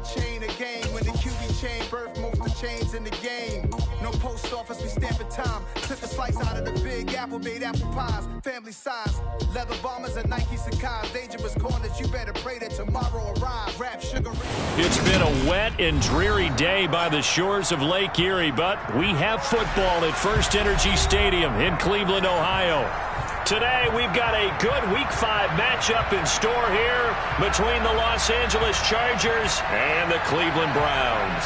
chain of game. When the QB chain birthed most of the chains in the game. No post office, we stamping time. Took a slice out of the big apple, made apple pies. Family size, leather bombers and Nike Sacai's. Dangerous corners, you better pray that tomorrow arrives. Rap sugar. It's been a wet and dreary day by the shores of Lake Erie, but we have football at First Energy Stadium in Cleveland, Ohio. Today, we've got a good Week 5 matchup in store here between the Los Angeles Chargers and the Cleveland Browns.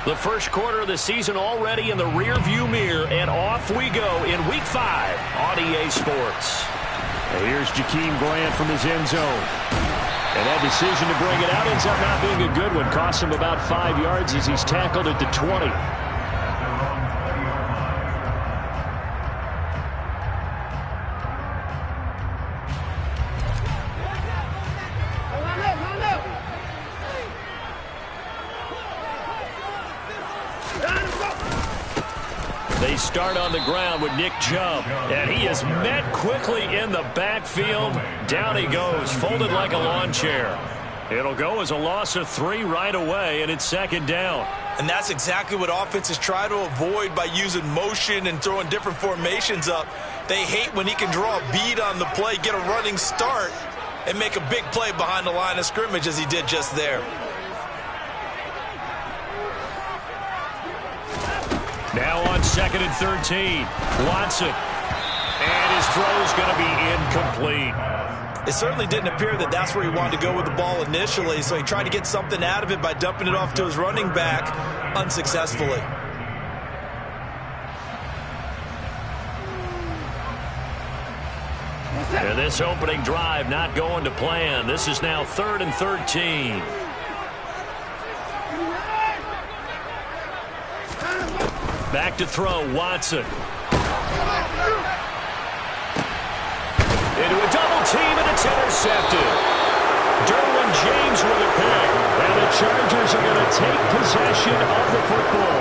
The first quarter of the season already in the rearview mirror, and off we go in Week 5 on EA Sports. And here's Jakeem Grant from his end zone. And that decision to bring it out ends up not being a good one. Costs him about 5 yards as he's tackled at the 20. They start on the ground with Nick Chubb, and he is met quickly in the backfield. Down he goes, folded like a lawn chair. It'll go as a loss of 3 right away, and it's second down. And that's exactly what offenses try to avoid by using motion and throwing different formations up. They hate when he can draw a bead on the play, get a running start, and make a big play behind the line of scrimmage as he did just there. Now on 2nd and 13, Watson. And his throw is going to be incomplete. It certainly didn't appear that that's where he wanted to go with the ball initially, so he tried to get something out of it by dumping it off to his running back unsuccessfully. And this opening drive not going to plan. This is now 3rd and 13. Back to throw, Watson. Into a double team, and it's intercepted. Derwin James with a pick. And the Chargers are going to take possession of the football.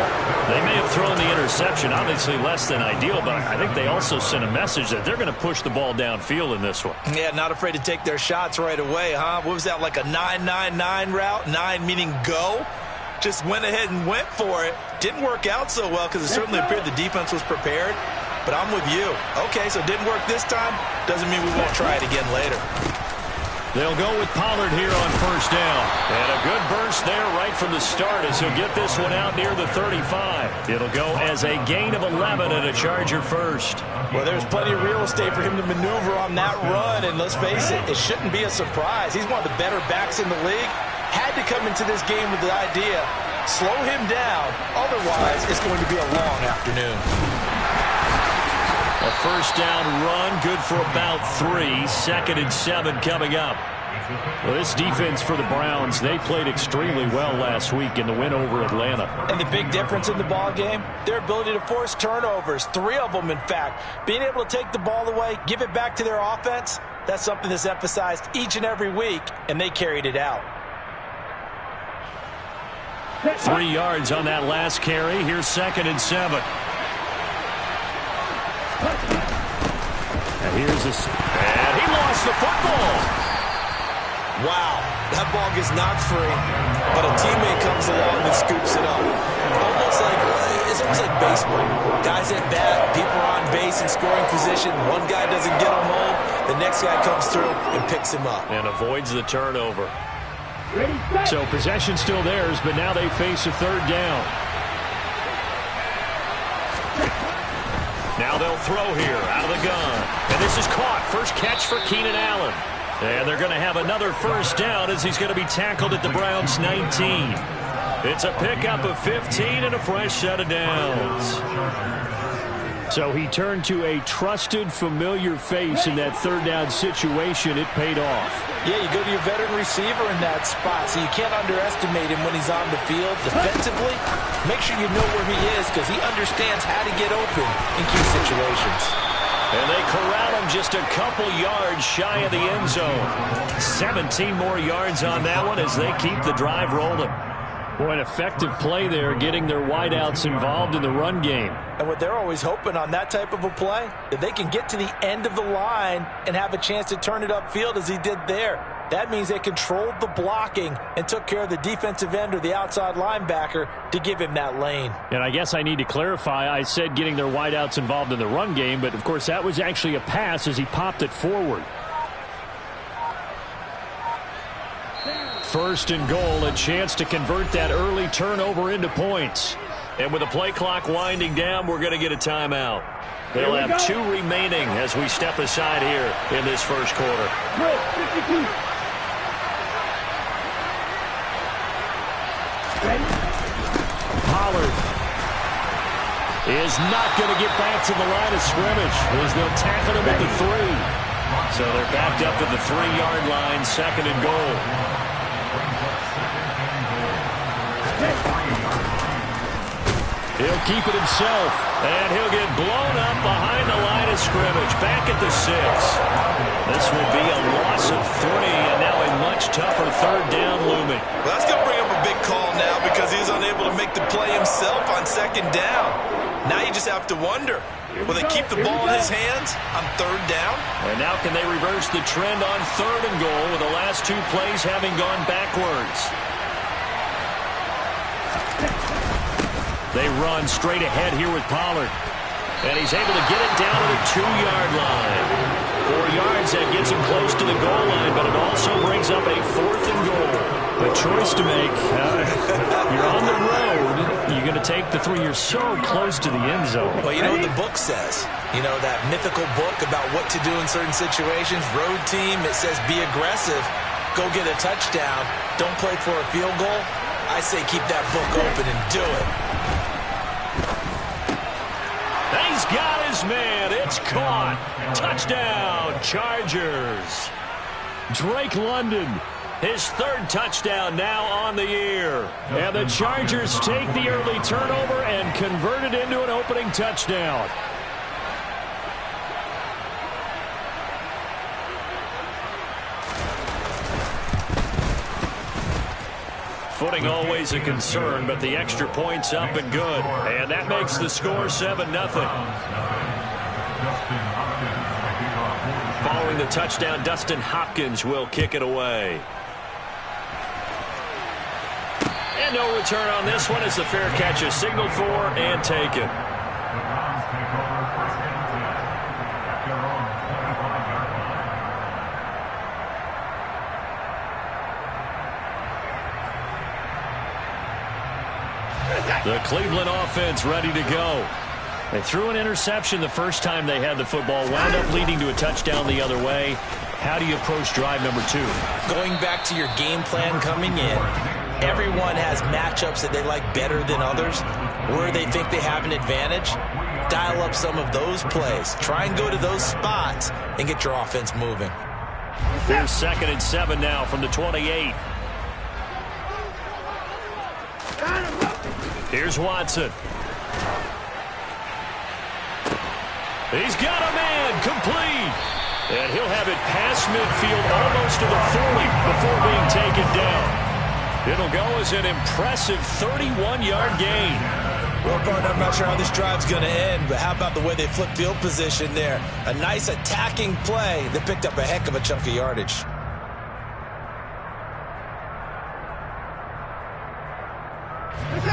They may have thrown the interception, obviously less than ideal, but I think they also sent a message that they're going to push the ball downfield in this one. Yeah, not afraid to take their shots right away, huh? What was that, like a 9-9-9 route? 9 meaning go? Just went ahead and went for it. Didn't work out so well because it certainly appeared the defense was prepared. But I'm with you. Okay, so it didn't work this time. Doesn't mean we won't try it again later. They'll go with Pollard here on first down. And a good burst there right from the start as he'll get this one out near the 35. It'll go as a gain of 11 and a Charger first. Well, there's plenty of real estate for him to maneuver on that run. And let's face it, it shouldn't be a surprise. He's one of the better backs in the league. Had to come into this game with the idea, slow him down. Otherwise, it's going to be a long afternoon. A first down run, good for about 3. 2nd and 7 coming up. Well, this defense for the Browns, they played extremely well last week in the win over Atlanta. And the big difference in the ball game, their ability to force turnovers, 3 of them in fact. Being able to take the ball away, give it back to their offense, that's something that's emphasized each and every week, and they carried it out. 3 yards on that last carry. Here's 2nd and 7. And here's this. And he lost the football. Wow, that ball gets knocked free, but a teammate comes along and scoops it up. It's almost like baseball. Guys at bat, people are on base in scoring position. One guy doesn't get him home. The next guy comes through and picks him up. And avoids the turnover. So possession still theirs, but now they face a 3rd down. Now they'll throw here out of the gun. And this is caught. First catch for Keenan Allen. And they're going to have another first down as he's going to be tackled at the Browns' 19. It's a pickup of 15 and a fresh set of downs. So he turned to a trusted, familiar face in that third down situation. It paid off. Yeah, you go to your veteran receiver in that spot, so you can't underestimate him when he's on the field. Defensively, make sure you know where he is because he understands how to get open in key situations. And they corral him just a couple yards shy of the end zone. 17 more yards on that one as they keep the drive rolling. Boy, an effective play there, getting their wideouts involved in the run game. And what they're always hoping on that type of a play, that they can get to the end of the line and have a chance to turn it upfield as he did there. That means they controlled the blocking and took care of the defensive end or the outside linebacker to give him that lane. And I guess I need to clarify, I said getting their wideouts involved in the run game, but of course that was actually a pass as he popped it forward. First and goal, a chance to convert that early turnover into points. And with the play clock winding down, we're going to get a timeout. They'll have 2 remaining as we step aside here in this first quarter. Pollard is not going to get back to the line of scrimmage as they'll tackle him at the 3. So they're backed up to the 3-yard line, second and goal. He'll keep it himself, and he'll get blown up behind the line of scrimmage, back at the 6. This will be a loss of 3, and now a much tougher third down looming. Well, that's going to bring up a big call now because he's unable to make the play himself on second down. Now you just have to wonder, will they keep the ball in his hands on third down? And now can they reverse the trend on third and goal with the last 2 plays having gone backwards? They run straight ahead here with Pollard. And he's able to get it down to the 2-yard line. 4 yards, that gets him close to the goal line, but it also brings up a 4th and goal. A choice to make. You're on the road. You're going to take the 3. You're so close to the end zone. Well, you know what the book says. You know, that mythical book about what to do in certain situations. Road team, it says be aggressive. Go get a touchdown. Don't play for a field goal. I say keep that book open and do it. He's got his man. It's caught. Touchdown, Chargers. Drake London, his 3rd touchdown now on the year. And the Chargers take the early turnover and convert it into an opening touchdown. Footing always a concern, but the extra point's up and good. And that makes the score 7-0. Following the touchdown, Dustin Hopkins will kick it away. And no return on this one as the fair catch is signaled for and taken. The Cleveland offense ready to go. They threw an interception the first time they had the football, wound up leading to a touchdown the other way. How do you approach drive number 2? Going back to your game plan coming in, everyone has matchups that they like better than others, where they think they have an advantage. Dial up some of those plays. Try and go to those spots and get your offense moving. Here's 2nd and 7 now from the 28. Here's Watson. He's got a man, complete. And he'll have it past midfield almost to the 40 before being taken down. It'll go as an impressive 31-yard gain. Well, partner, I'm not sure how this drive's going to end, but how about the way they flip field position there? A nice attacking play that picked up a heck of a chunk of yardage.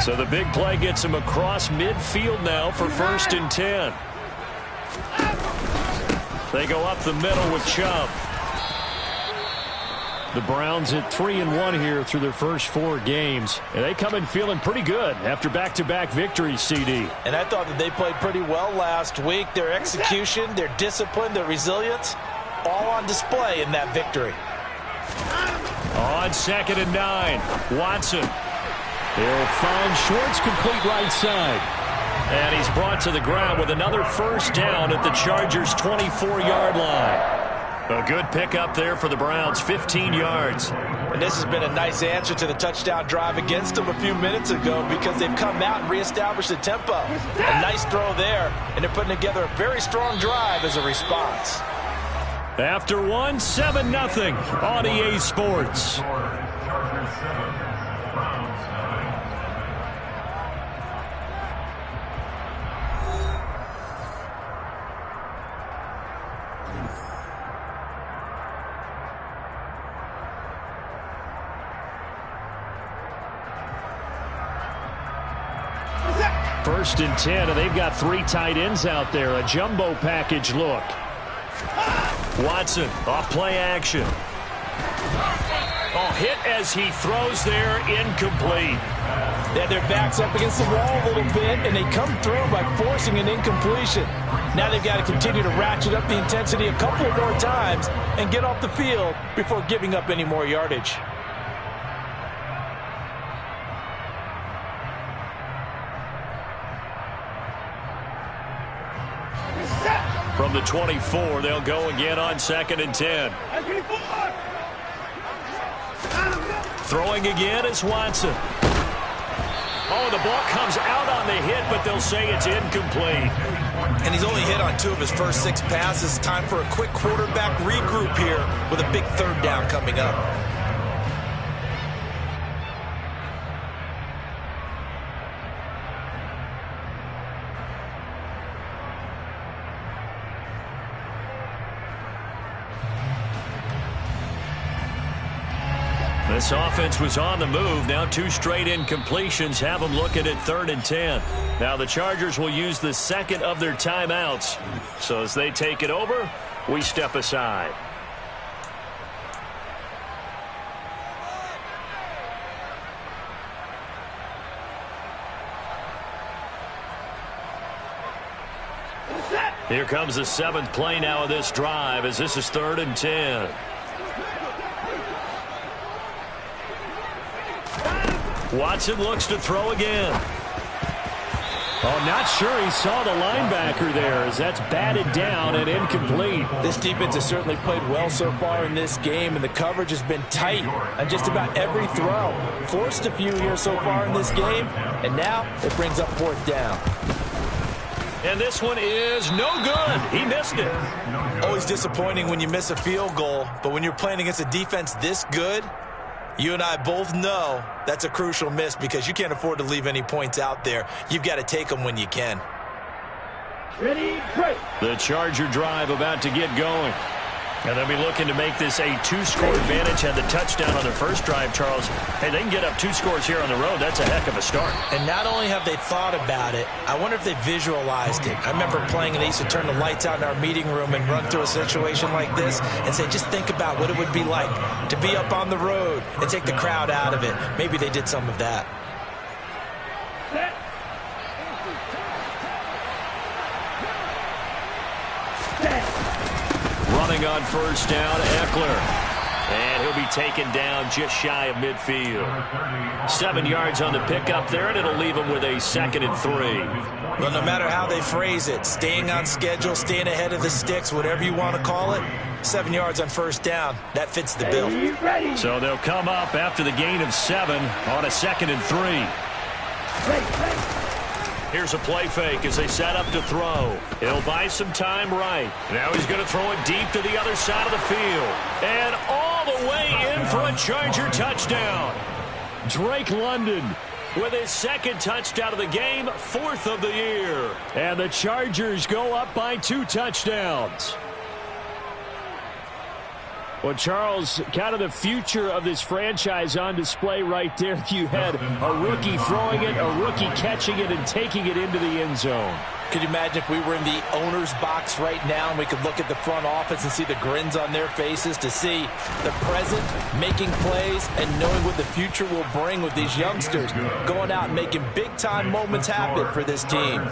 So the big play gets him across midfield now for 1st and 10. They go up the middle with Chubb. The Browns at 3-1 here through their first 4 games. And they come in feeling pretty good after back-to-back victories, CD. And I thought that they played pretty well last week. Their execution, their discipline, their resilience, all on display in that victory. On 2nd and 9, Watson. He'll find Schwartz, complete right side. And he's brought to the ground with another first down at the Chargers' 24-yard line. A good pickup there for the Browns, 15 yards. And this has been a nice answer to the touchdown drive against them a few minutes ago because they've come out and reestablished the tempo. A nice throw there, and they're putting together a very strong drive as a response. After one, 7-0 on EA Sports. First and 10, and they've got 3 tight ends out there. A jumbo package look. Watson, off play action. Oh, hit as he throws there, incomplete. They had their backs up against the wall a little bit, and they come through by forcing an incompletion. Now they've got to continue to ratchet up the intensity a couple of more times and get off the field before giving up any more yardage. From the 24, they'll go again on 2nd and 10. Throwing again is Watson. Oh, the ball comes out on the hit, but they'll say it's incomplete. And he's only hit on 2 of his first 6 passes. Time for a quick quarterback regroup here with a big 3rd down coming up. This offense was on the move. Now 2 straight incompletions have them looking at 3rd and 10. Now the Chargers will use the 2nd of their timeouts. So as they take it over, we step aside. Here comes the 7th play now of this drive as this is 3rd and 10. Watson looks to throw again. Oh, not sure he saw the linebacker there as that's batted down and incomplete. This defense has certainly played well so far in this game, and the coverage has been tight on just about every throw. Forced a few here so far in this game, and now it brings up 4th down. And this one is no good. He missed it. Always disappointing when you miss a field goal, but when you're playing against a defense this good, you and I both know that's a crucial miss because you can't afford to leave any points out there. You've got to take them when you can. Ready, break. The Charger drive about to get going. And they'll be looking to make this a 2-score advantage. Had the touchdown on their first drive, Charles. Hey, they can get up 2 scores here on the road. That's a heck of a start. And not only have they thought about it, I wonder if they visualized it. I remember playing and they used to turn the lights out in our meeting room and run through a situation like this and say, just think about what it would be like to be up on the road and take the crowd out of it. Maybe they did some of that. Running on first down, Eckler. And he'll be taken down just shy of midfield. 7 yards on the pickup there, and it'll leave him with a 2nd and 3. Well, no matter how they phrase it, staying on schedule, staying ahead of the sticks, whatever you want to call it, 7 yards on first down, that fits the bill. So they'll come up after the gain of 7 on a 2nd and 3. Here's a play fake as they set up to throw. He'll buy some time right. Now he's going to throw it deep to the other side of the field. And all the way in for a Charger touchdown. Drake London with his 2nd touchdown of the game, 4th of the year. And the Chargers go up by 2 touchdowns. Well, Charles, kind of the future of this franchise on display right there. You had a rookie throwing it, a rookie catching it, and taking it into the end zone. Could you imagine if we were in the owner's box right now and we could look at the front office and see the grins on their faces, to see the present making plays and knowing what the future will bring with these youngsters going out and making big-time moments happen for this team.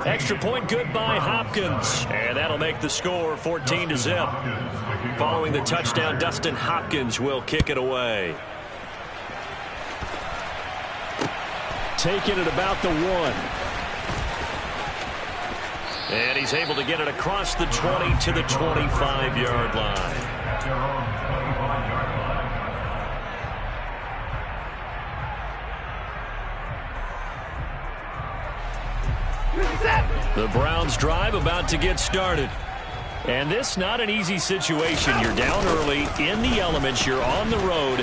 Extra point good by Hopkins. And that'll make the score 14-0. Following the touchdown, Dustin Hopkins will kick it away. Taking it about the 1. And he's able to get it across the 20 to the 25-yard line. The Browns drive about to get started. And this not an easy situation. You're down early, in the elements, you're on the road.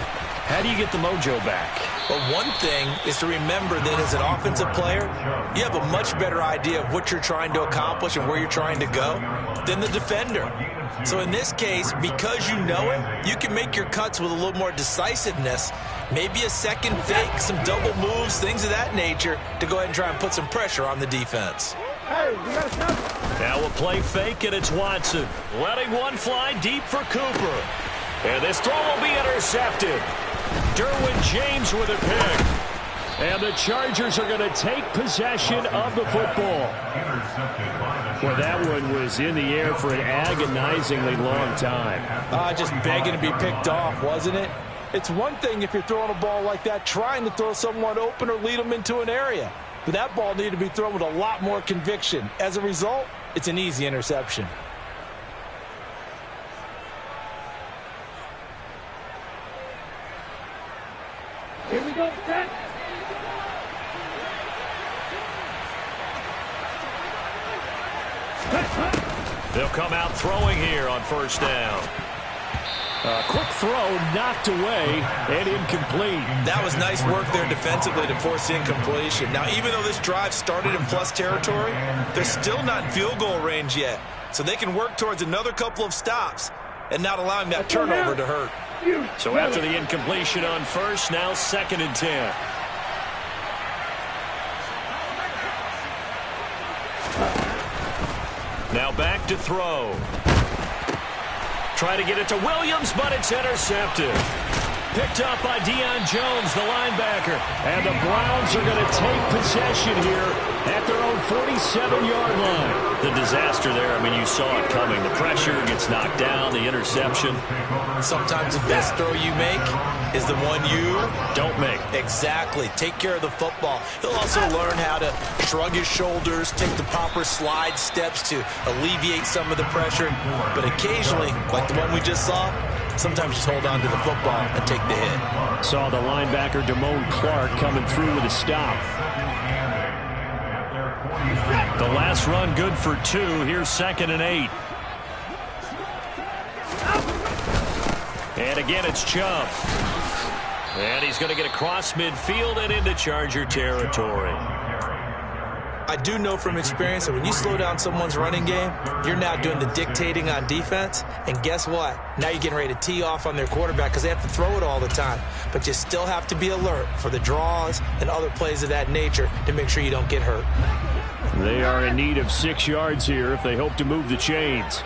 How do you get the mojo back? Well, one thing is to remember that as an offensive player, you have a much better idea of what you're trying to accomplish and where you're trying to go than the defender. So in this case, because you know it, you can make your cuts with a little more decisiveness, maybe a second fake, some double moves, things of that nature, to go ahead and try and put some pressure on the defense. Now a play fake, and it's Watson. Letting one fly deep for Cooper. And this throw will be intercepted. Derwin James with a pick. And the Chargers are going to take possession of the football. Well, that one was in the air for an agonizingly long time. Just begging to be picked off, wasn't it? It's one thing if you're throwing a ball like that, trying to throw someone open or lead them into an area. But that ball needed to be thrown with a lot more conviction. As a result, it's an easy interception. Here we go, set. They'll come out throwing here on first down. A quick throw knocked away and incomplete. That was nice work there defensively to force incompletion. Now, even though this drive started in plus territory, they're still not in field goal range yet. So they can work towards another couple of stops and not allowing that turnover to hurt. So after the incompletion on first, now 2nd and 10. Now back to throw. Try to get it to Williams, but it's intercepted. Picked up by Deion Jones, the linebacker. And the Browns are going to take possession here at their own 47-yard line. The disaster there, I mean, you saw it coming. The pressure gets knocked down, the interception. Sometimes the best throw you make is the one you don't make. Exactly. Take care of the football. He'll also learn how to shrug his shoulders, take the proper slide steps to alleviate some of the pressure. But occasionally, like the one we just saw, sometimes just hold on to the football and take the hit. Saw the linebacker Damone Clark coming through with a stop. The last run good for 2. Here's 2nd and 8. And again, it's Chubb. And he's going to get across midfield and into Charger territory. I do know from experience that when you slow down someone's running game, you're now doing the dictating on defense. And guess what? Now you're getting ready to tee off on their quarterback because they have to throw it all the time. But you still have to be alert for the draws and other plays of that nature to make sure you don't get hurt. They are in need of 6 yards here if they hope to move the chains.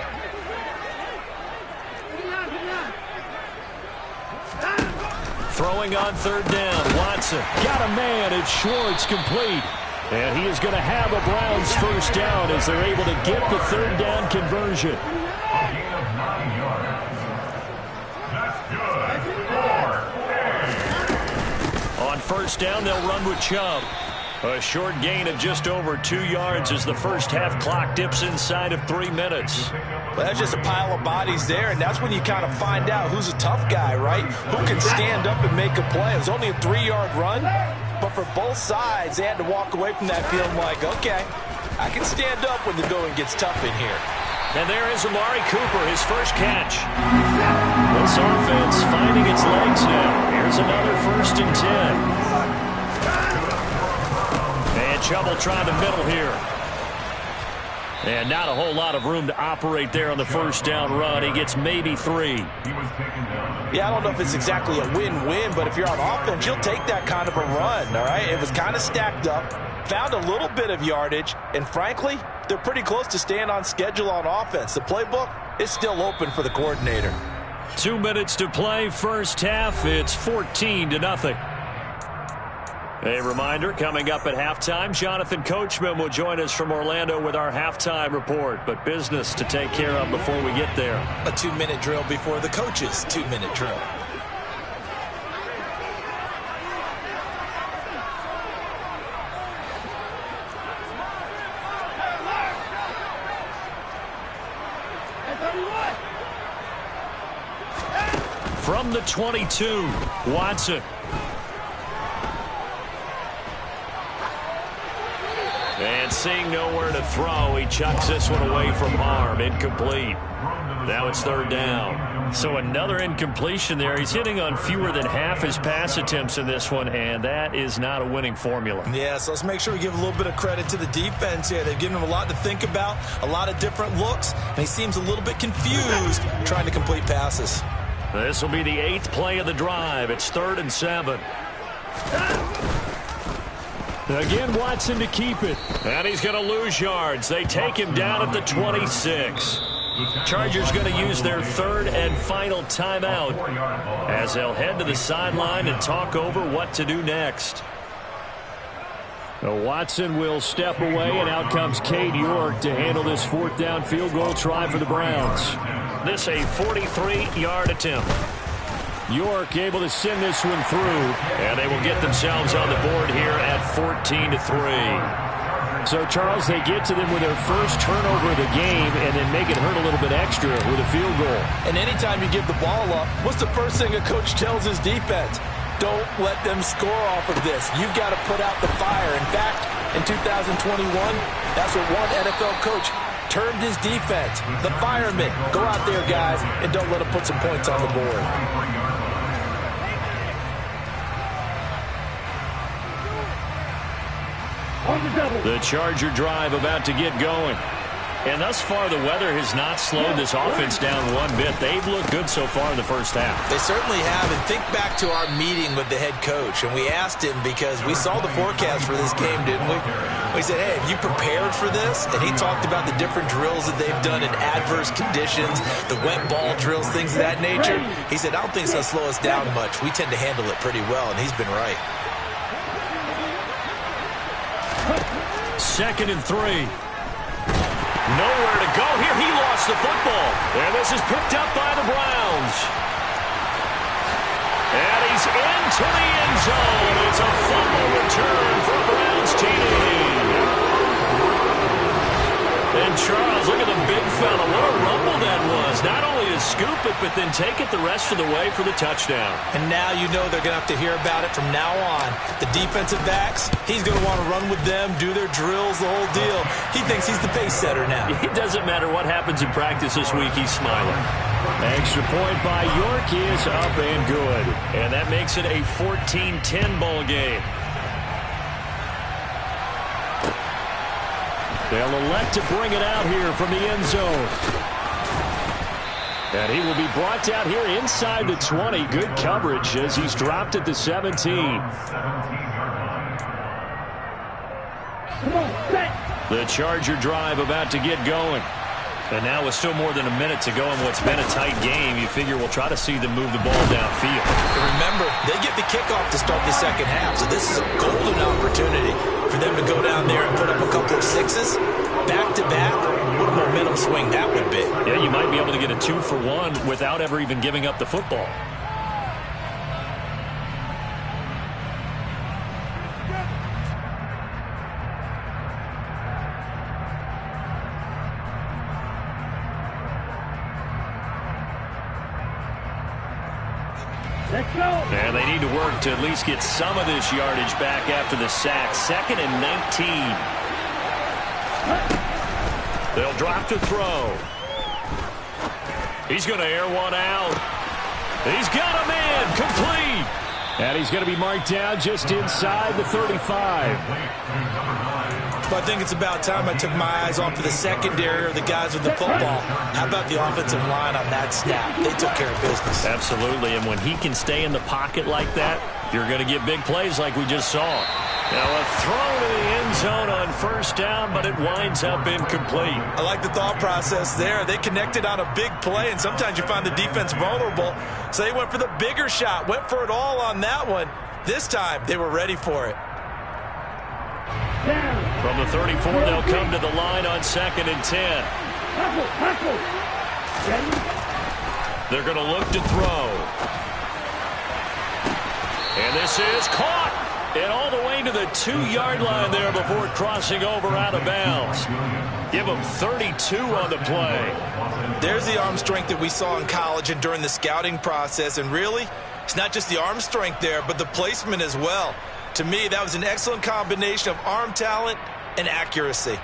Throwing on 3rd down. Watson got a man. It's short. It's complete. And he is going to have a Browns first down as they're able to get the 3rd down conversion. On first down, they'll run with Chubb. A short gain of just over 2 yards as the first half clock dips inside of 3 minutes. Well, that's just a pile of bodies there, and that's when you kind of find out who's a tough guy, right? Who can stand up and make a play. It was only a 3-yard run, but for both sides, they had to walk away from that feeling like, okay, I can stand up when the going gets tough in here. And there is Amari Cooper, his first catch. This offense finding its legs now. Here's another 1st and 10. And Chubb will try the middle here. And not a whole lot of room to operate there on the first down run. He gets maybe 3. Yeah, I don't know if it's exactly a win-win, but if you're on offense, you'll take that kind of a run, all right? It was kind of stacked up, found a little bit of yardage, and frankly, they're pretty close to staying on schedule on offense. The playbook is still open for the coordinator. 2 minutes to play, first half. It's 14-0. A reminder, coming up at halftime, Jonathan Coachman will join us from Orlando with our halftime report. But business to take care of before we get there. A 2-minute drill before the coach's 2-minute drill. From the 22, Watson. And seeing nowhere to throw, he chucks this one away from harm. Incomplete. Now it's third down. So another incompletion there. He's hitting on fewer than half his pass attempts in this one, and that is not a winning formula. Yeah, so let's make sure we give a little bit of credit to the defense here. They've given him a lot to think about, a lot of different looks, and he seems a little bit confused trying to complete passes. This will be the 8th play of the drive. It's 3rd and 7. Again, Watson to keep it. And he's going to lose yards. They take him down at the 26. Chargers going to use their 3rd and final timeout as they'll head to the sideline and talk over what to do next. Watson will step away, and out comes Cade York to handle this 4th down field goal try for the Browns. This a 43-yard attempt. York able to send this one through, and they will get themselves on the board here at 14-3. So, Charles, they get to them with their first turnover of the game and then make it hurt a little bit extra with a field goal. And anytime you give the ball up, what's the first thing a coach tells his defense? Don't let them score off of this. You've got to put out the fire. In fact, in 2021, that's what one NFL coach termed his defense. The firemen. Go out there, guys, and don't let them put some points on the board. The Charger drive about to get going. And thus far, the weather has not slowed this offense down one bit. They've looked good so far in the first half. They certainly have. And think back to our meeting with the head coach. And we asked him because we saw the forecast for this game, didn't we? We said, hey, have you prepared for this? And he talked about the different drills that they've done in adverse conditions, the wet ball drills, things of that nature. He said, I don't think it's going to slow us down much. We tend to handle it pretty well, and he's been right. 2nd and 3. Nowhere to go here. He lost the football. And this is picked up by the Browns. And he's into the end zone. It's a fumble return for a Browns team. And Charles, look at the big fella. What a rumble that was. Not only to scoop it, but then take it the rest of the way for the touchdown. And now you know they're going to have to hear about it from now on. The defensive backs, he's going to want to run with them, do their drills, the whole deal. He thinks he's the pace setter now. It doesn't matter what happens in practice this week, he's smiling. Extra point by York is up and good. And that makes it a 14-10 ball game. They'll elect to bring it out here from the end zone. And he will be brought down here inside the 20. Good coverage as he's dropped at the 17. The Charger drive about to get going. And now with still more than a minute to go in what's been a tight game, you figure we'll try to see them move the ball downfield. And remember, they get the kickoff to start the second half, so this is a golden opportunity for them to go down there and put up a couple of sixes back-to-back. What a momentum swing that would be. Yeah, you might be able to get a 2-for-1 without ever even giving up the football. And they need to work to at least get some of this yardage back after the sack. 2nd and 19. They'll drop to throw. He's going to air one out. He's got a man complete. And he's going to be marked down just inside the 35. But I think it's about time I took my eyes off of the secondary or the guys with the football. How about the offensive line on that snap? They took care of business. Absolutely, and when he can stay in the pocket like that, you're going to get big plays like we just saw. Now a throw to the end zone on 1st down, but it winds up incomplete. I like the thought process there. They connected on a big play, and sometimes you find the defense vulnerable. So they went for the bigger shot, went for it all on that one. This time, they were ready for it. From the 34, they'll come to the line on 2nd and 10. They're going to look to throw. And this is caught. And all the way to the 2-yard line there before crossing over out of bounds. Give them 32 on the play. There's the arm strength that we saw in college and during the scouting process. And really, it's not just the arm strength there, but the placement as well. To me, that was an excellent combination of arm talent and accuracy.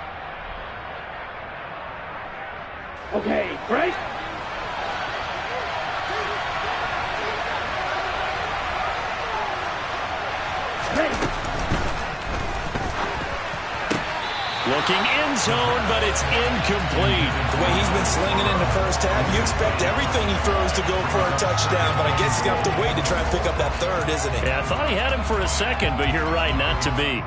Okay, break. Looking end zone, but it's incomplete. The way he's been slinging in the first half, you expect everything he throws to go for a touchdown, but I guess he's going to have to wait to try and pick up that third, isn't he? Yeah, I thought he had him for a second, but you're right, not to be.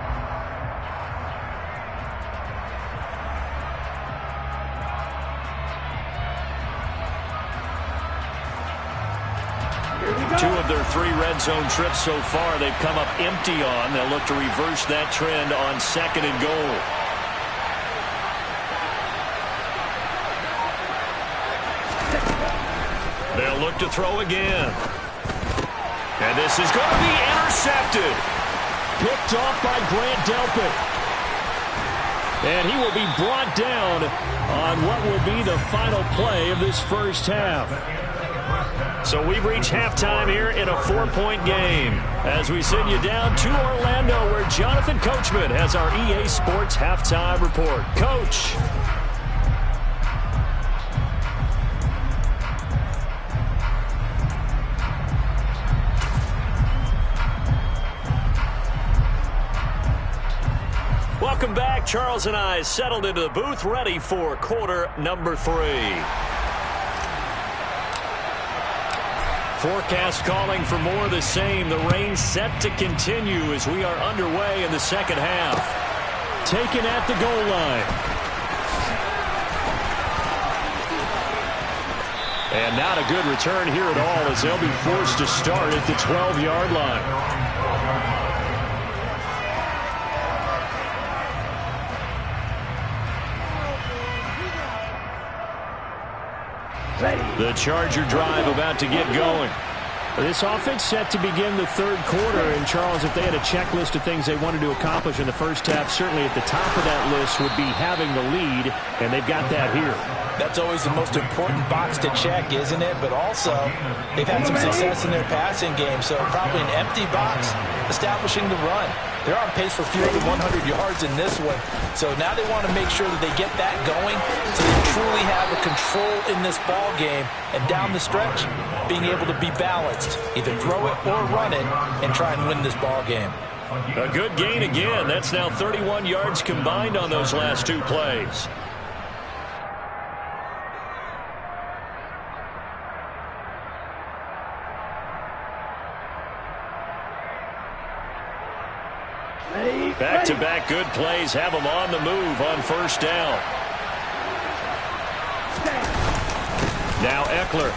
Two of their 3 red zone trips so far, they've come up empty on. They'll look to reverse that trend on 2nd and goal. They'll look to throw again. And this is going to be intercepted. Picked off by Grant Delpit. And he will be brought down on what will be the final play of this first half. So we've reached halftime here in a 4-point game as we send you down to Orlando where Jonathan Coachman has our EA Sports halftime report. Coach. Welcome back. Charles and I settled into the booth ready for quarter number 3. Forecast calling for more of the same. The rain set to continue as we are underway in the second half. Taken at the goal line. And not a good return here at all as they'll be forced to start at the 12-yard line. The Charger drive about to get going. This offense set to begin the third quarter. And, Charles, if they had a checklist of things they wanted to accomplish in the first half, certainly at the top of that list would be having the lead, and they've got that here. That's always the most important box to check, isn't it? But also, they've had some success in their passing game, so probably an empty box establishing the run. They're on pace for fewer than 100 yards in this one. So now they want to make sure that they get that going so they truly have a control in this ball game. And down the stretch, being able to be balanced. Either throw it or run it and try and win this ball game. A good gain again. That's now 31 yards combined on those last 2 plays. Back-to-back good plays have them on the move on first down. Now Eckler.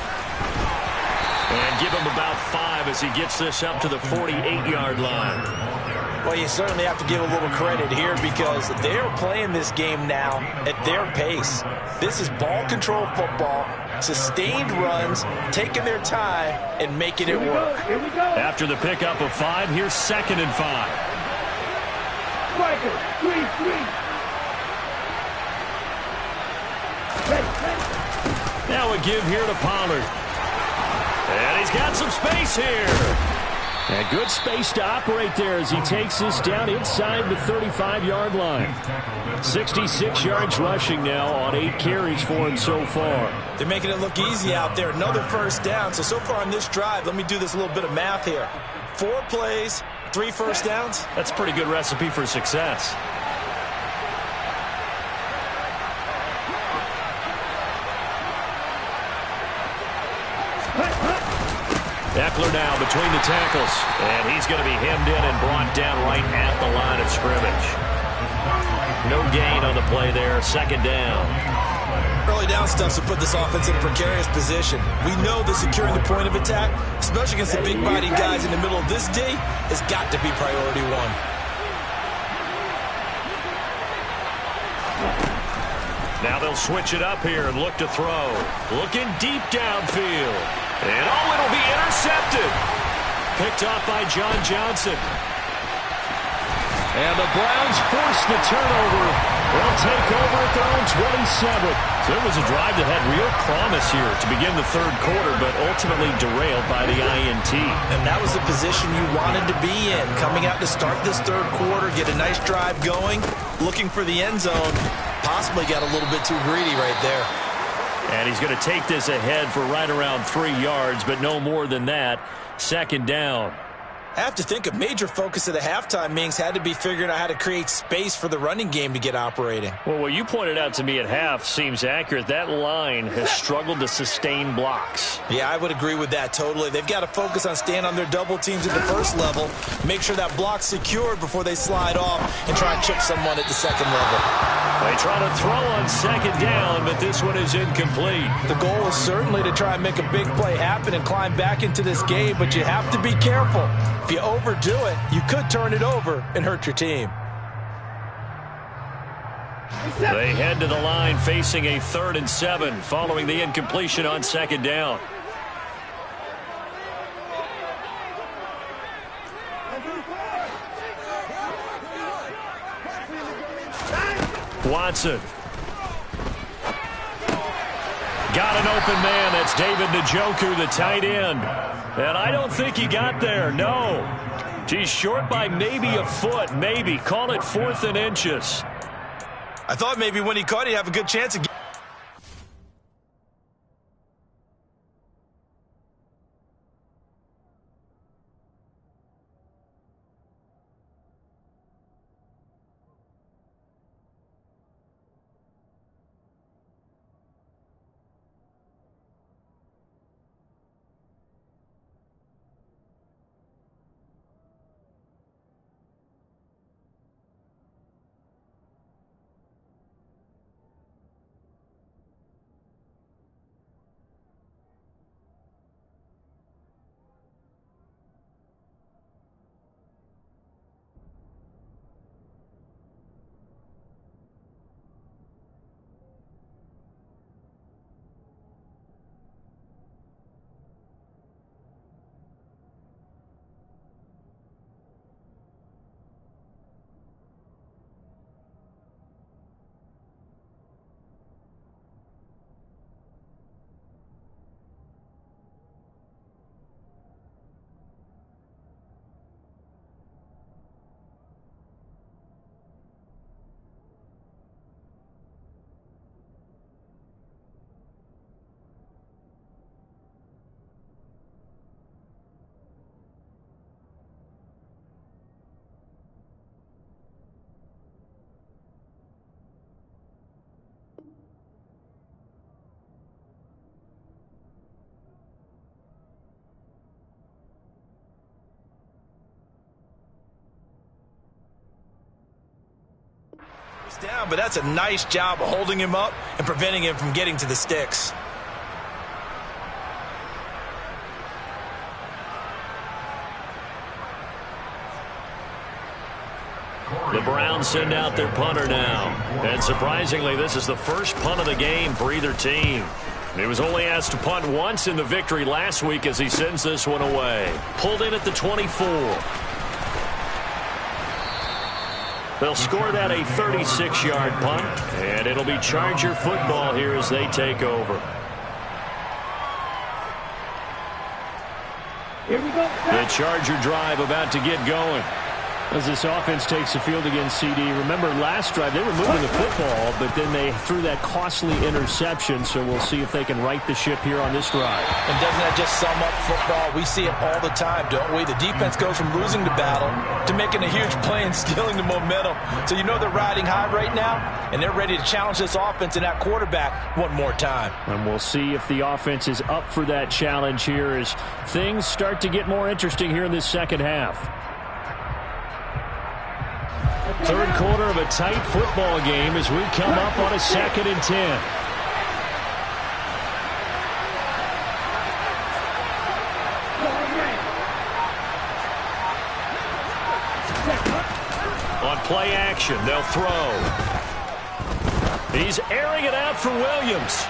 And give him about 5 as he gets this up to the 48-yard line. Well, you certainly have to give a little credit here because they're playing this game now at their pace. This is ball control football, sustained runs, taking their time, and making it work. After the pickup of 5, here's 2nd and 5. Now a give here to Pollard. And he's got some space here. And good space to operate there as he takes this down inside the 35-yard line. 66 yards rushing now on 8 carries for him so far. They're making it look easy out there. Another first down. So far on this drive, let me do this little bit of math here. 4 plays, 3 first downs. That's a pretty good recipe for success. Eckler now between the tackles. And he's going to be hemmed in and brought down right at the line of scrimmage. No gain on the play there. 2nd down. Early down stuff to put this offense in a precarious position. We know that securing the point of attack, especially against the big-bodied guys in the middle of this D, has got to be priority 1. Now they'll switch it up here and look to throw. Looking deep downfield. And it'll be intercepted. Picked off by John Johnson. And the Browns force the turnover They'll take over at their own 27. So it was a drive that had real promise here to begin the third quarter, but ultimately derailed by the INT. And that was the position you wanted to be in. Coming out to start this third quarter, get a nice drive going, looking for the end zone. Possibly got a little bit too greedy right there. And he's going to take this ahead for right around 3 yards, but no more than that. Second down. I have to think a major focus of the halftime meetings had to be figuring out how to create space for the running game to get operating. Well, what you pointed out to me at half seems accurate. That line has struggled to sustain blocks. Yeah, I would agree with that totally. They've got to focus on staying on their double teams at the first level, make sure that block's secured before they slide off and try and chip someone at the second level. They try to throw on second down, but this one is incomplete. The goal is certainly to try and make a big play happen and climb back into this game, but you have to be careful. If you overdo it, you could turn it over and hurt your team. They head to the line facing a 3rd and 7 following the incompletion on second down. Watson. Got an open man. That's David Njoku, the tight end. And I don't think he got there. No. He's short by maybe a foot. Maybe. Call it 4th and inches. I thought maybe when he caught it, he'd have a good chance again. Down, but that's a nice job of holding him up and preventing him from getting to the sticks. The Browns send out their punter now. And surprisingly, this is the first punt of the game for either team. He was only asked to punt once in the victory last week as he sends this one away. Pulled in at the 24. They'll score that a 36-yard punt, and it'll be Charger football here as they take over. Here we go. The Charger drive about to get going. As this offense takes the field against CD, remember last drive they were moving the football, but then they threw that costly interception, so we'll see if they can right the ship here on this drive. And doesn't that just sum up football? We see it all the time, don't we? The defense goes from losing the battle to making a huge play and stealing the momentum. So you know they're riding high right now, and they're ready to challenge this offense and that quarterback one more time. And we'll see if the offense is up for that challenge here as things start to get more interesting here in this second half. Third quarter of a tight football game as we come up on a 2nd and 10. On play action, they'll throw. He's airing it out for Williams.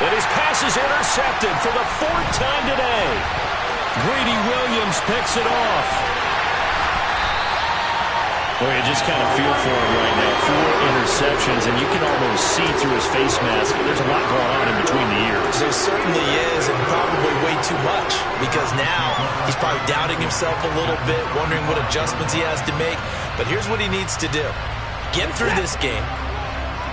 And his pass is intercepted for the 4th time today. Greedy Williams picks it off. Well, you just kind of feel for him right now. 4 interceptions, and you can almost see through his face mask. There's a lot going on in between the ears. There certainly is, and probably way too much, because now he's probably doubting himself a little bit, wondering what adjustments he has to make. But here's what he needs to do. Get through this game.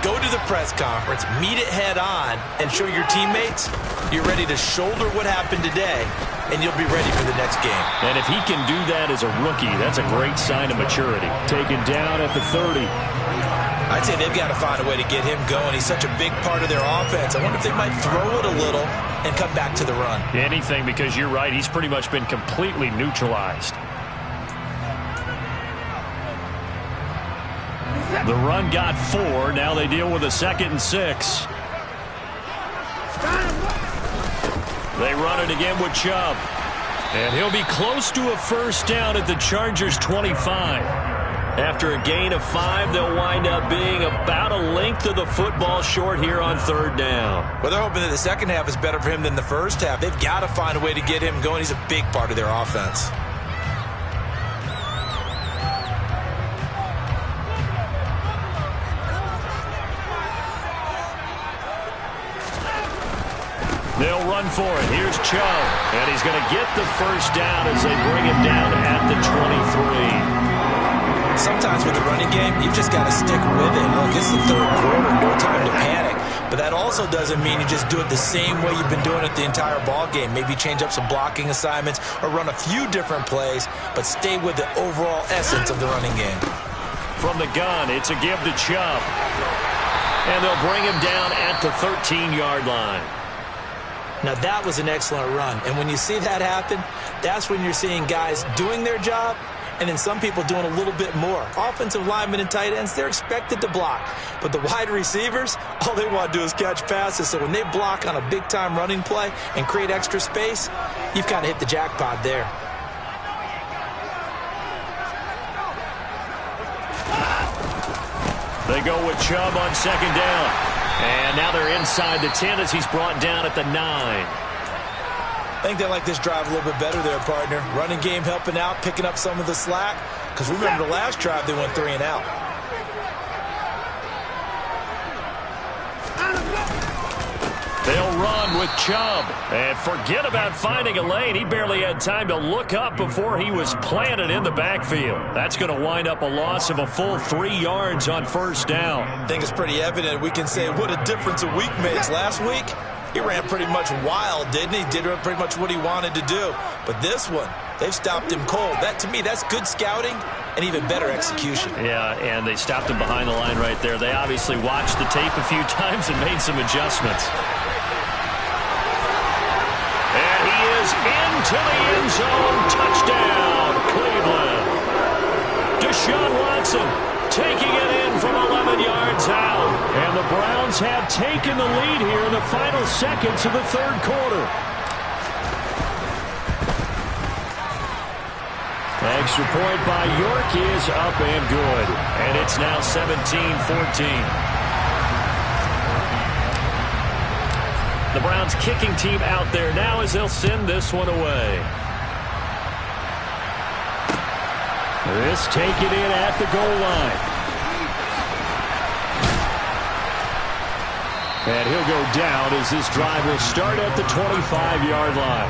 Go to the press conference, meet it head on, and show your teammates you're ready to shoulder what happened today, and you'll be ready for the next game. And if he can do that as a rookie, that's a great sign of maturity. Taken down at the 30. I'd say they've got to find a way to get him going. He's such a big part of their offense. I wonder if they might throw it a little and come back to the run. Anything, because you're right. He's pretty much been completely neutralized. The run got 4. Now they deal with a 2nd and 6. They run it again with Chubb. And he'll be close to a first down at the Chargers' 25. After a gain of 5, they'll wind up being about a length of the football short here on 3rd down. Well, they're hoping that the second half is better for him than the first half. They've got to find a way to get him going. He's a big part of their offense. They'll run for it. Here's Chubb. And he's going to get the first down as they bring him down at the 23. Sometimes with the running game, you've just got to stick with it. Look, it's the 3rd quarter. No time to panic. But that also doesn't mean you just do it the same way you've been doing it the entire ball game. Maybe change up some blocking assignments or run a few different plays, but stay with the overall essence of the running game. From the gun, it's a give to Chubb. And they'll bring him down at the 13-yard line. Now, that was an excellent run. And when you see that happen, that's when you're seeing guys doing their job and then some people doing a little bit more. Offensive linemen and tight ends, they're expected to block. But the wide receivers, all they want to do is catch passes. So when they block on a big-time running play and create extra space, you've kind of hit the jackpot there. They go with Chubb on 2nd down. And now they're inside the 10 as he's brought down at the 9. I think they like this drive a little bit better there, partner. Running game helping out, picking up some of the slack. Because remember the last drive, they went 3 and out. They'll run with Chubb. And forget about finding a lane. He barely had time to look up before he was planted in the backfield. That's going to wind up a loss of a full 3 yards on first down. I think it's pretty evident. We can say what a difference a week makes. Last week, he ran pretty much wild, didn't he? Did pretty much what he wanted to do. But this one, they've stopped him cold. That, to me, that's good scouting and even better execution. Yeah, and they stopped him behind the line right there. They obviously watched the tape a few times and made some adjustments. And he is into the end zone. Touchdown, Cleveland. Deshaun Watson taking it in from 11 yards out. And the Browns have taken the lead here in the final seconds of the 3rd quarter. Extra point by York is up and good. And it's now 17-14. The Browns kicking team out there now as they'll send this one away. This taken in at the goal line. And he'll go down as this drive will start at the 25-yard line.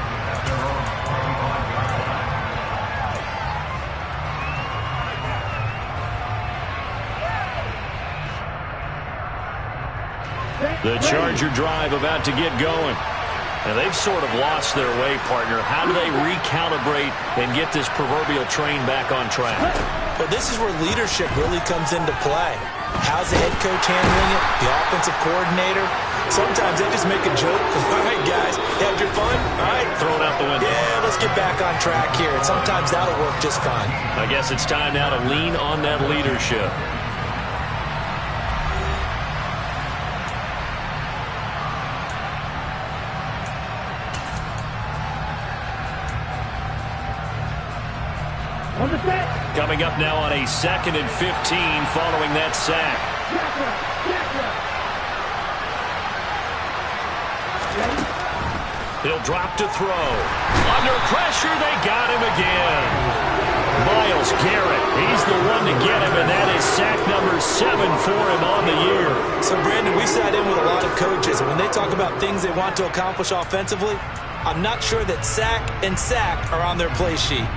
The Charger drive about to get going. And they've sort of lost their way, partner. How do they recalibrate and get this proverbial train back on track? Well, this is where leadership really comes into play. How's the head coach handling it? The offensive coordinator? Sometimes they just make a joke. All right, guys, you had your fun? All right. Throw it out the window. Yeah, let's get back on track here. And sometimes that'll work just fine. I guess it's time now to lean on that leadership. Coming up now on a 2nd and 15 following that sack. He'll drop to throw. Under pressure, they got him again. Myles Garrett, he's the one to get him, and that is sack number 7 for him on the year. So, Brandon, we sat in with a lot of coaches, and when they talk about things they want to accomplish offensively, I'm not sure that sack and sack are on their play sheet.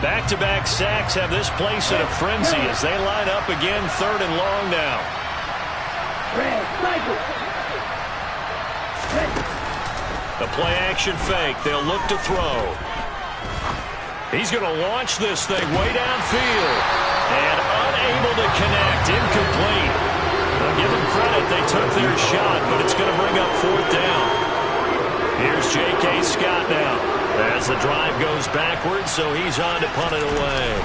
Back-to-back sacks have this place in a frenzy as they line up again, 3rd and long now. The play-action fake. They'll look to throw. He's going to launch this thing way downfield. And unable to connect. Incomplete. I'll give them credit. They took their shot, but it's going to bring up 4th down. Here's J.K. Scott now. As the drive goes backwards, so he's on to punt it away.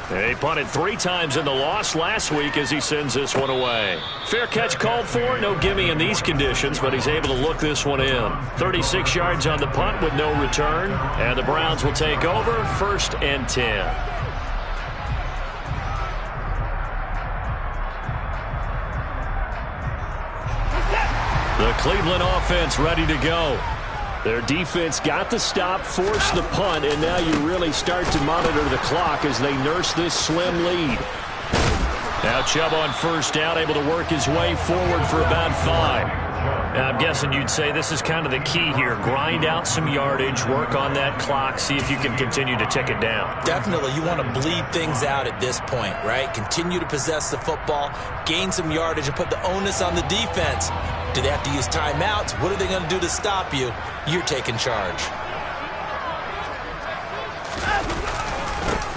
They punted 3 times in the loss last week as he sends this one away. Fair catch called for. No gimme in these conditions, but he's able to look this one in. 36 yards on the punt with no return. And the Browns will take over, 1st and 10. The Cleveland offense ready to go. Their defense got the stop, forced the punt, and now you really start to monitor the clock as they nurse this slim lead. Now Chubb on 1st down, able to work his way forward for about 5. Now I'm guessing you'd say this is kind of the key here. Grind out some yardage, work on that clock, see if you can continue to tick it down. Definitely, you want to bleed things out at this point, right? Continue to possess the football, gain some yardage, and put the onus on the defense. Do they have to use timeouts? What are they going to do to stop you? You're taking charge.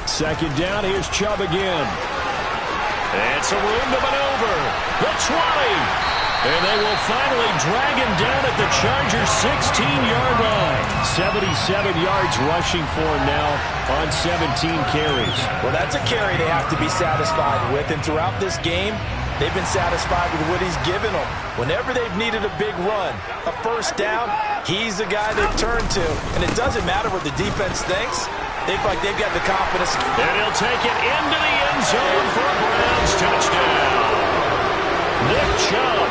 2nd down, here's Chubb again. It's a room to maneuver. The 20. And they will finally drag him down at the Chargers' 16-yard line. 77 yards rushing for him now on 17 carries. Well, that's a carry they have to be satisfied with. And throughout this game, they've been satisfied with what he's given them. Whenever they've needed a big run, a 1st down, he's the guy they've turned to. And it doesn't matter what the defense thinks. They feel like they've got the confidence. And he'll take it into the end zone for a Browns touchdown. Nick Chubb,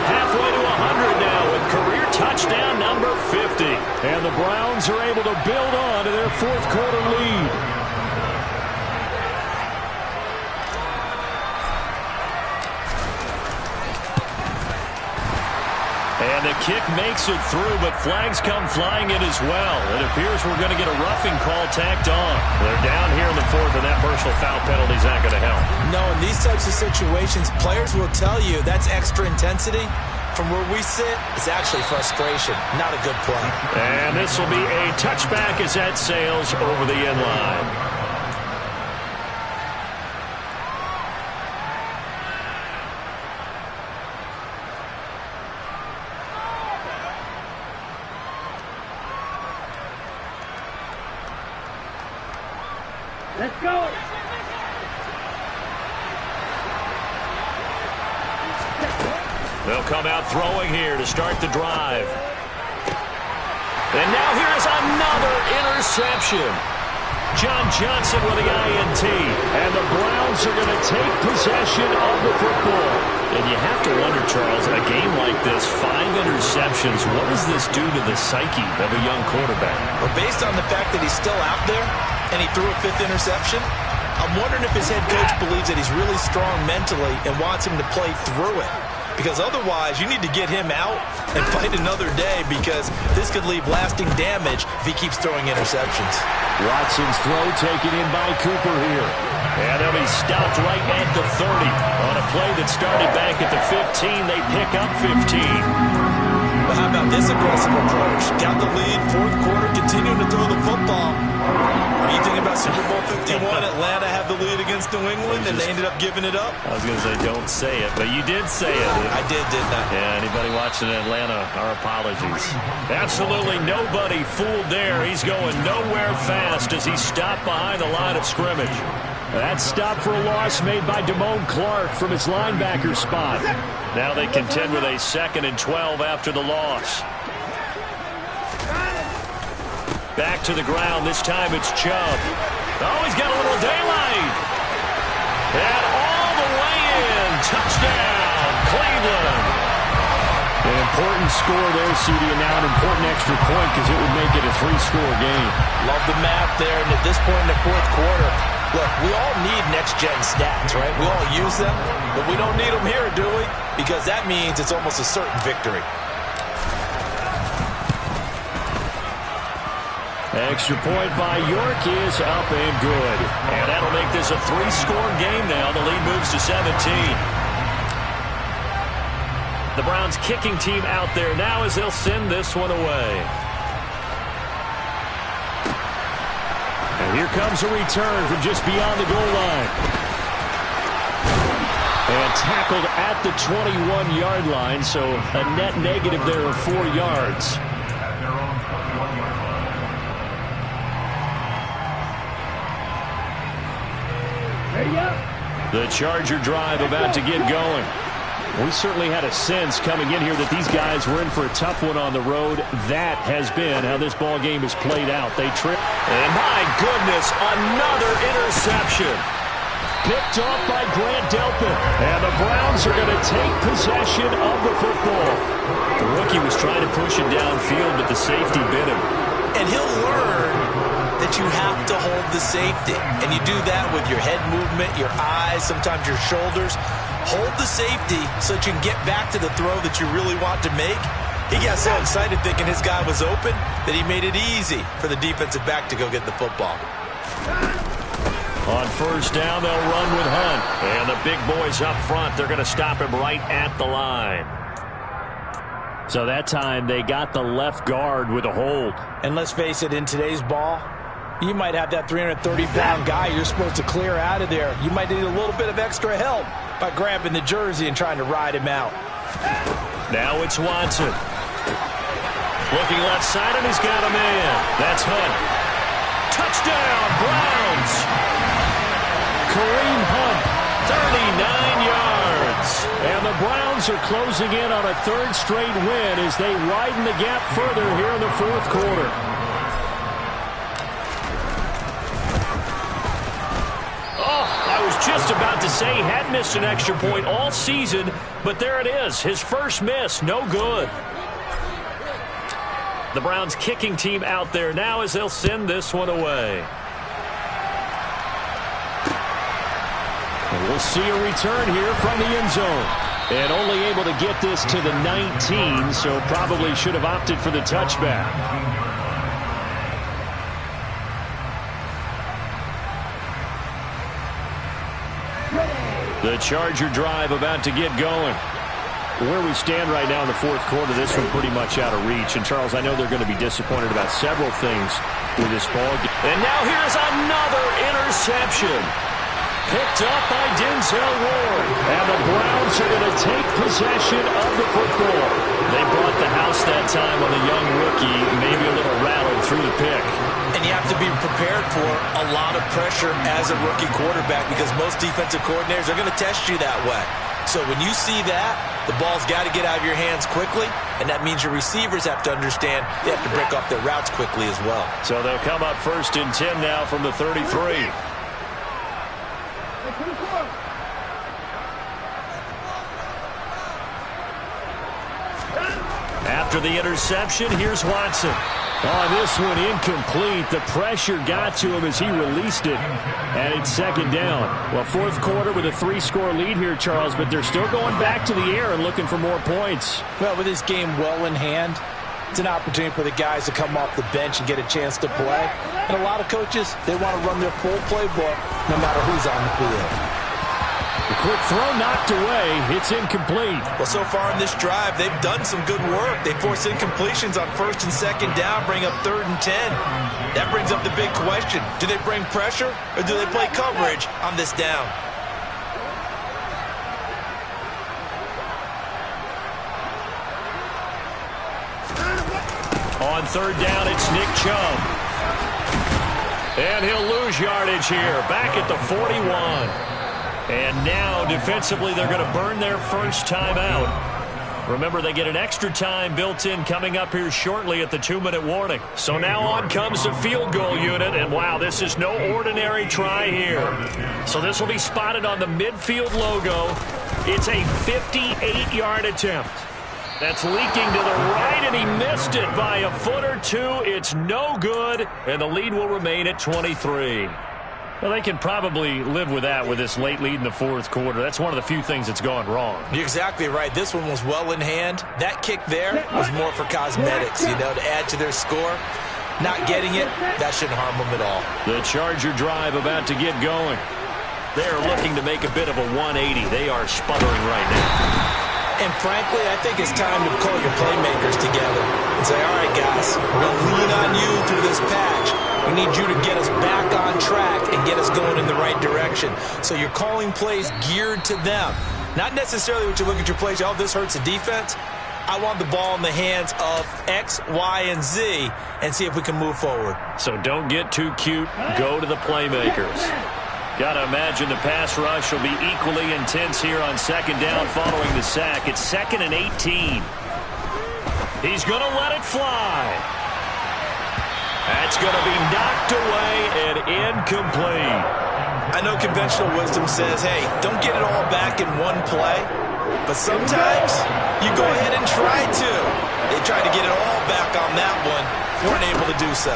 halfway to 100 now with career touchdown number 50. And the Browns are able to build on to their 4th quarter lead. And the kick makes it through, but flags come flying in as well. It appears we're going to get a roughing call tacked on. They're down here in the 4th, and that personal foul penalty is not going to help. No, in these types of situations, players will tell you that's extra intensity. From where we sit, it's actually frustration, not a good play. And this will be a touchback as that sails over the end line. Let's go. They'll come out throwing here to start the drive. And now here's another interception. John Johnson with the INT. And the Browns are going to take possession of the football. And you have to wonder, Charles, in a game like this, 5 interceptions, what does this do to the psyche of a young quarterback? Well, based on the fact that he's still out there and he threw a 5th interception, I'm wondering if his head coach believes that he's really strong mentally and wants him to play through it. Because otherwise, you need to get him out and fight another day, because this could leave lasting damage if he keeps throwing interceptions. Watson's throw taken in by Cooper here. And he'll be stopped right at the 30. On a play that started back at the 15, they pick up 15. But how about this aggressive approach? Got the lead, 4th quarter, continuing to throw the football. What do you think about Super Bowl 51? Atlanta had the lead against New England, and they ended up giving it up. I was going to say, don't say it, but you did say it. I did, didn't I? Yeah, anybody watching Atlanta, our apologies. Absolutely nobody fooled there. He's going nowhere fast as he stopped behind the line of scrimmage. That stop for a loss made by Damone Clark from his linebacker spot. Now they contend with a 2nd and 12 after the loss. Back to the ground. This time it's Chubb. Oh, he's got a little daylight. And all the way in. Touchdown, Cleveland. Cleveland. An important score there, CD, and now an important extra point because it would make it a 3-score game. Love the math there, and at this point in the fourth quarter, look, we all need next-gen stats, right? We all use them, but we don't need them here, do we? Because that means it's almost a certain victory. Extra point by York is up and good. And that'll make this a 3-score game now. The lead moves to 17. The Browns kicking team out there now as they'll send this one away. And here comes a return from just beyond the goal line. And tackled at the 21-yard line, so a net negative there of 4 yards. The Charger drive about to get going. We certainly had a sense coming in here that these guys were in for a tough one on the road. That has been how this ball game is played out. They trip. And my goodness, another interception. Picked off by Grant Delpit. And the Browns are going to take possession of the football. The rookie was trying to push it downfield, but the safety bit him. And he'll learn that you have to hold the safety. And you do that with your head movement, your eyes, sometimes your shoulders. Hold the safety so that you can get back to the throw that you really want to make. He got so excited thinking his guy was open that he made it easy for the defensive back to go get the football. On first down, they'll run with Hunt. And the big boys up front, they're going to stop him right at the line. So that time they got the left guard with a hold. And let's face it, in today's ball, you might have that 330-pound guy you're supposed to clear out of there. You might need a little bit of extra help by grabbing the jersey and trying to ride him out. Now it's Watson. Looking left side, and he's got a man. That's Hunt. Touchdown, Browns. Kareem Hunt, 39 yards. And the Browns are closing in on a third straight win as they widen the gap further here in the fourth quarter. Just about to say he had missed an extra point all season, but there it is. His first miss, no good. The Browns kicking team out there now as they'll send this one away. And we'll see a return here from the end zone. And only able to get this to the 19, so probably should have opted for the touchback. The Charger drive about to get going. Where we stand right now in the fourth quarter, this one pretty much out of reach. And, Charles, I know they're going to be disappointed about several things with this ball game. And now here's another interception. Picked up by Denzel Ward. And the Browns are going to take possession of the football. They brought the house that time on the young rookie, maybe a little rattled through the pick. And you have to be prepared for a lot of pressure as a rookie quarterback because most defensive coordinators are going to test you that way. So when you see that, the ball's got to get out of your hands quickly, and that means your receivers have to understand they have to break off their routes quickly as well. So they'll come up first and 10 now from the 33. After the interception, here's Watson. On this one, incomplete. The pressure got to him as he released it. And it's second down. Well, fourth quarter with a 3-score lead here, Charles, but they're still going back to the air and looking for more points. Well, with this game well in hand, it's an opportunity for the guys to come off the bench and get a chance to play. And a lot of coaches, they want to run their full playbook no matter who's on the field. The quick throw knocked away. It's incomplete. Well, so far in this drive, they've done some good work. They force incompletions on first and second down, bring up third and 10. That brings up the big question. Do they bring pressure or do they play coverage on this down? On third down, it's Nick Chubb. And he'll lose yardage here. Back at the 41. And now, defensively, they're going to burn their first timeout. Remember, they get an extra time built in coming up here shortly at the 2-minute warning. So now on comes the field goal unit, and wow, this is no ordinary try here. So this will be spotted on the midfield logo. It's a 58-yard attempt. That's leaking to the right, and he missed it by a foot or two. It's no good, and the lead will remain at 23. Well, they can probably live with that with this late lead in the fourth quarter. That's one of the few things that's gone wrong. You're exactly right. This one was well in hand. That kick there was more for cosmetics, to add to their score. Not getting it, that shouldn't harm them at all. The Charger drive about to get going. They're looking to make a bit of a 180. They are sputtering right now. And frankly, I think it's time to call your playmakers together and say, all right, guys, we're going to lean on you through this patch. We need you to get us back on track and get us going in the right direction. So you're calling plays geared to them. Not necessarily when you look at your plays, oh, this hurts the defense. I want the ball in the hands of X, Y, and Z and see if we can move forward. So don't get too cute. Go to the playmakers. Got to imagine the pass rush will be equally intense here on second down following the sack. It's 2nd and 18. He's going to let it fly. That's going to be knocked away and incomplete. I know conventional wisdom says, hey, don't get it all back in one play. But sometimes you go ahead and try to. They tried to get it all back on that one. Weren't able to do so.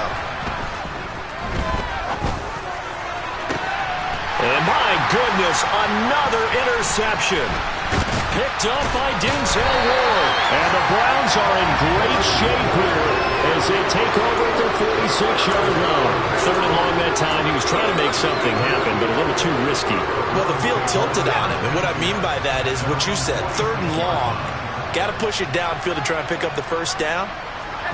And my goodness, another interception. Picked up by Denzel Ward. And the Browns are in great shape here as they take over at their 46-yard line. 3rd and long that time. He was trying to make something happen, but a little too risky. Well, the field tilted on him. And what I mean by that is what you said. 3rd and long. Got to push it downfield to try and pick up the first down.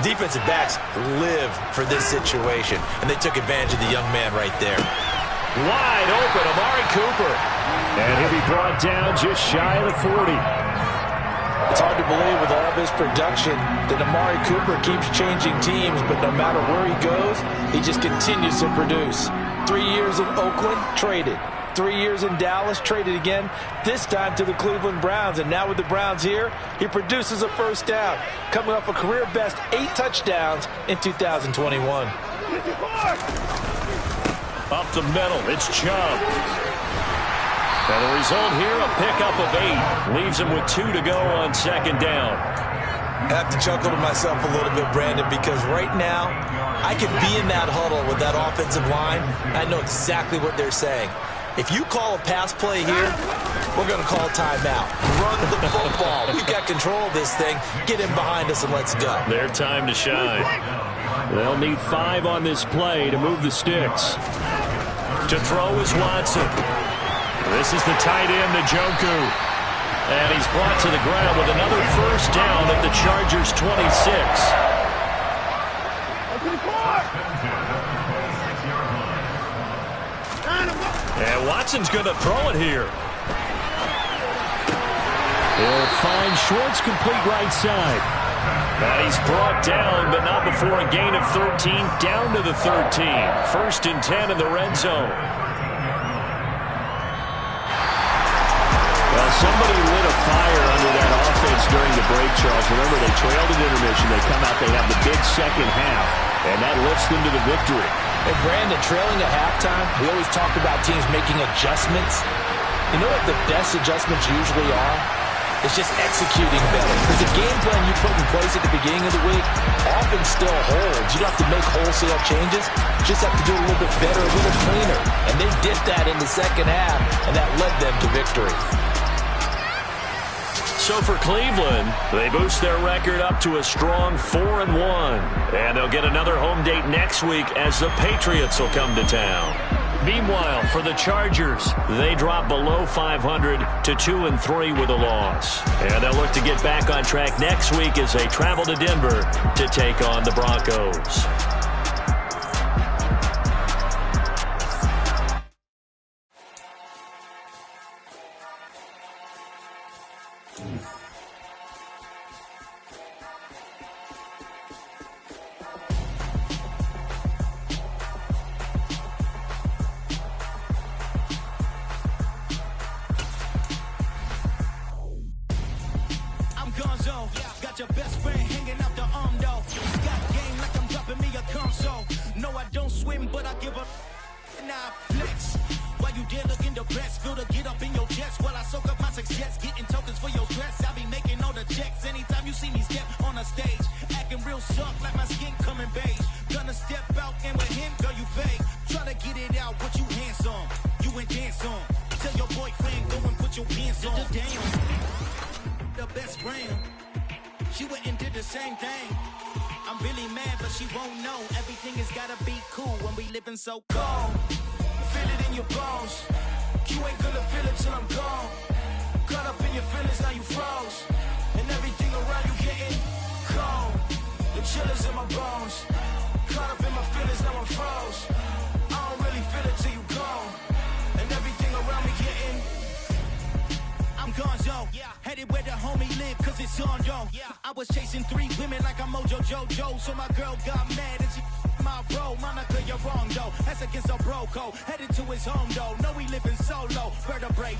Defensive backs live for this situation. And they took advantage of the young man right there. Wide open, Amari Cooper. And he'll be brought down just shy of the 40. It's hard to believe with all this production that Amari Cooper keeps changing teams, but no matter where he goes, he just continues to produce. 3 years in Oakland, traded. 3 years in Dallas, traded again, this time to the Cleveland Browns. And now with the Browns here, he produces a first down, coming off a career-best 8 touchdowns in 2021. Up the middle, it's Chubb. And the result here, a pickup of 8. Leaves him with 2 to go on second down. I have to chuckle to myself a little bit, Brandon, because right now, I could be in that huddle with that offensive line. I know exactly what they're saying. If you call a pass play here, we're going to call timeout. Run the football. We've got control of this thing. Get in behind us and let's go. Their time to shine. They'll need 5 on this play to move the sticks. To throw is Watson. This is the tight end, Njoku. And he's brought to the ground with another first down at the Chargers' 26. And Watson's going to throw it here. He'll find Schwartz complete right side. And he's brought down, but not before a gain of 13, down to the 13. 1st and 10 in the red zone. Well, somebody lit a fire under that offense during the break, Charles. Remember, they trailed at intermission. They come out, they have the big second half, and that lifts them to the victory. And Brandon, trailing at halftime, we always talk about teams making adjustments. You know what the best adjustments usually are? It's just executing better. Because the game plan you put in place at the beginning of the week often still holds. You don't have to make wholesale changes. You just have to do it a little bit better, a little cleaner. And they did that in the second half, and that led them to victory. So for Cleveland, they boost their record up to a strong 4-1. And they'll get another home date next week as the Patriots will come to town. Meanwhile, for the Chargers, they drop below 500 to 2-3 with a loss. And they'll look to get back on track next week as they travel to Denver to take on the Broncos. Gonzo. give a now flex. While you there looking depressed, feel to get up in your chest. While I soak up my success, getting tokens for your stress. I be making all the checks anytime you see me step on a stage. Acting real soft like my skin coming beige. Gonna step out and with him, girl, you fake. Try to get it out, but you handsome. You ain't dance on. Tell your boyfriend, go and put your pants on. Damn. The best friend. She went and did the same thing. I'm really mad, but she won't know. Everything has gotta be cool when we living so cold. Feel it in your bones. You ain't gonna feel it till I'm gone. Caught up in your feelings, now you froze. And everything around you getting cold. The chillers in my bones. Caught up in my feelings, now I'm froze. I don't really feel it till you gone. And everything around me getting I'm gonzo, headed where the homie live, cause it's on, yo. I was chasing 3 women like I'm Mojo Jojo, so my girl got mad and she my bro. Monica, you're wrong, though. That's against a bro code. Headed to his home, though. No, he living solo. Vertebrae,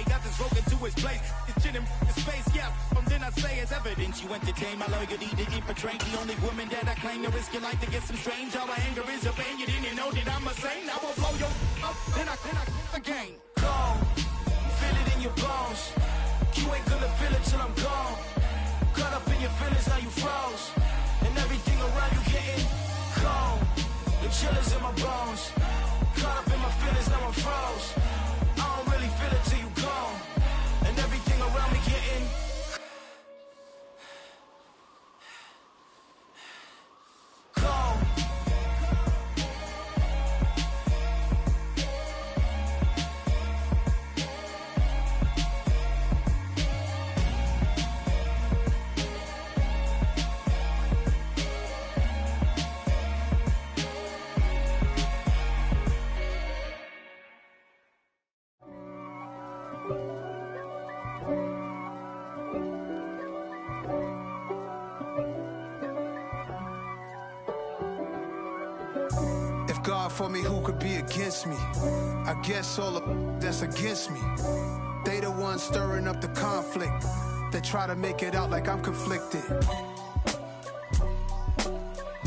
got this broken to his place. This shit in his face, yeah. From then I say it's evidence you entertain my loyalty to infiltrate. The only woman that I claim to risk your life to get some strange. All my anger is a pain. You didn't know that I'm a saint. I will blow your up, then I again. Gone. Feel it in your bones. You ain't gonna feel it till I'm gone. Caught up in your feelings, now you froze. And everything around you getting cold. The chillers in my bones. Caught up in my feelings, now I'm froze. I don't really feel it till you gone. And everything around me getting cold. God for me, who could be against me? I guess all of that's against me. They the ones stirring up the conflict. They try to make it out like I'm conflicted.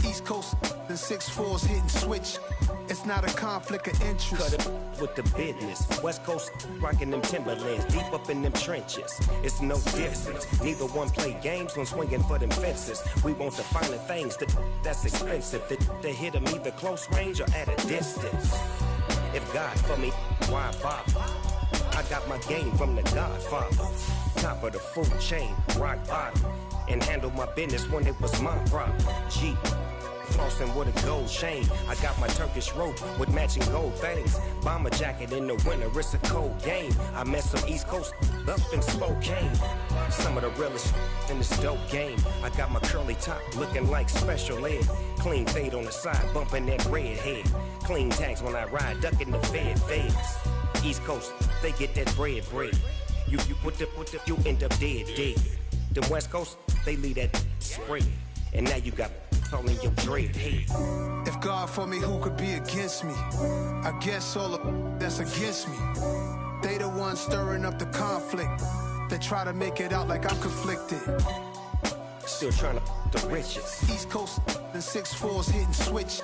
East Coast and 6'4's hitting switch. It's not a conflict of interest. Cut it with the business. West Coast rocking them Timberlands, deep up in them trenches. It's no difference. Neither one play games when swinging for them fences. We want the finer things that's expensive. To hit them either close range or at a distance. If God for me, why bother? I got my game from the Godfather. Top of the food chain, rock bottom. And handle my business when it was my problem. G. Flossing with a gold chain. I got my Turkish rope with matching gold things. Bomber jacket in the winter, it's a cold game. I met some East Coast up in Spokane. Some of the realest in this dope game. I got my curly top looking like special ed. Clean fade on the side, bumping that red head. Clean tags when I ride, ducking the feds. East Coast, they get that bread. You you end up dead. The West Coast, they leave that spray. And now you got all in your dread head. If God for me, who could be against me? I guess all of that's against me. They the ones stirring up the conflict. They try to make it out like I'm conflicted. Still trying to the riches. East Coast and 6'4's hitting switch.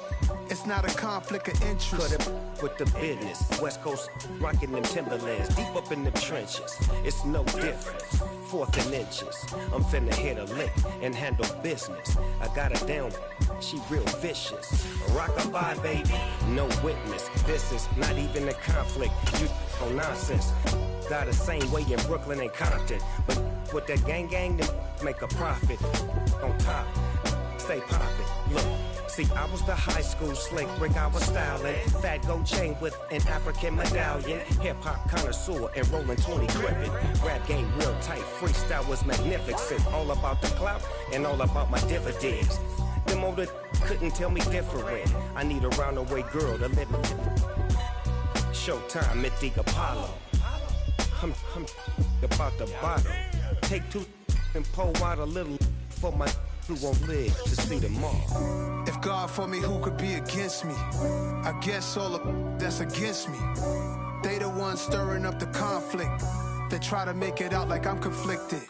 It's not a conflict of interest. Cut it with the business. West Coast rocking them Timberlands, deep up in the trenches. It's no difference. 4th and inches. I'm finna hit a lick and handle business. I got her down, she real vicious. Rock-a-bye, baby, no witness. This is not even a conflict. You on nonsense. Got the same way in Brooklyn and Compton. But with that gang, then make a profit. On top, stay poppin'. Look. See, I was the high school slick brick I was styling. Fat gold chain with an African medallion. Hip-hop connoisseur and rolling 20 gripping. Rap game real tight, freestyle was magnificent. All about the clout and all about my dividends. Them older couldn't tell me different. I need a roundaway girl to live in. Showtime at the Apollo. I'm about the bottom. Take 2 and pull out a little for my who won't live to see tomorrow. If God for me, who could be against me? I guess all of that's against me. They the ones stirring up the conflict. They try to make it out like I'm conflicted.